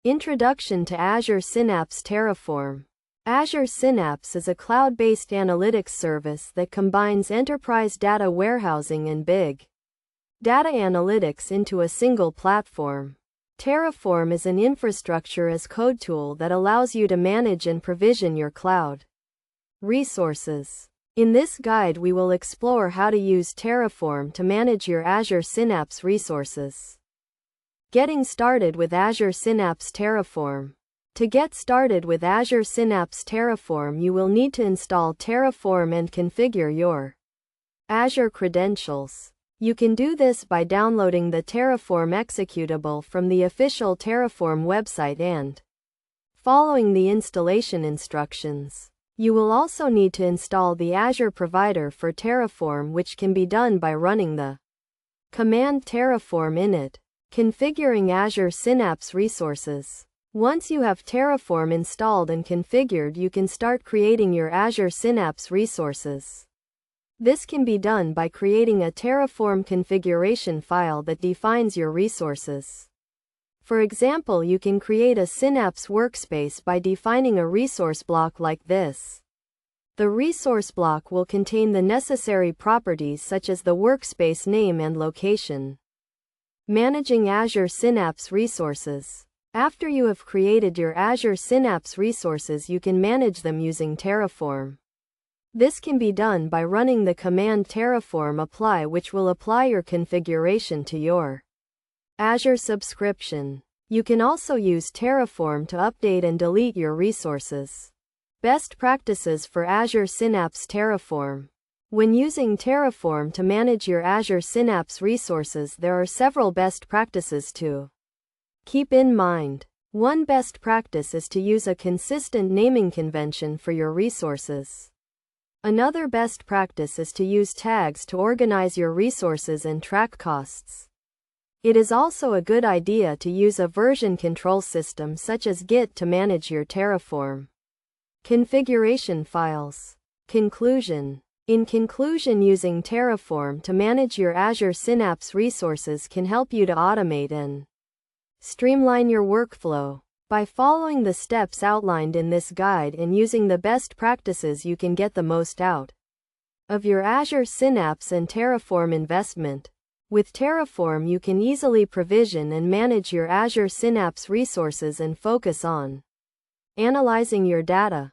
Introduction to Azure Synapse Terraform. Azure Synapse is a cloud-based analytics service that combines enterprise data warehousing and big data analytics into a single platform. Terraform is an infrastructure as code tool that allows you to manage and provision your cloud resources. In this guide, we will explore how to use Terraform to manage your Azure Synapse resources. Getting started with Azure Synapse Terraform. To get started with Azure Synapse Terraform, you will need to install Terraform and configure your Azure credentials. You can do this by downloading the Terraform executable from the official Terraform website and following the installation instructions. You will also need to install the Azure provider for Terraform, which can be done by running the command terraform init. Configuring Azure Synapse resources. Once you have Terraform installed and configured, you can start creating your Azure Synapse resources. This can be done by creating a Terraform configuration file that defines your resources. For example, you can create a Synapse workspace by defining a resource block like this. The resource block will contain the necessary properties such as the workspace name and location. Managing Azure Synapse resources. After you have created your Azure Synapse resources, you can manage them using Terraform. This can be done by running the command terraform apply, which will apply your configuration to your Azure subscription. You can also use Terraform to update and delete your resources. Best practices for Azure Synapse Terraform. When using Terraform to manage your Azure Synapse resources, there are several best practices to keep in mind. One best practice is to use a consistent naming convention for your resources. Another best practice is to use tags to organize your resources and track costs. It is also a good idea to use a version control system such as Git to manage your Terraform configuration files. Conclusion. In conclusion, using Terraform to manage your Azure Synapse resources can help you to automate and streamline your workflow. By following the steps outlined in this guide and using the best practices, you can get the most out of your Azure Synapse and Terraform investment. With Terraform, you can easily provision and manage your Azure Synapse resources and focus on analyzing your data.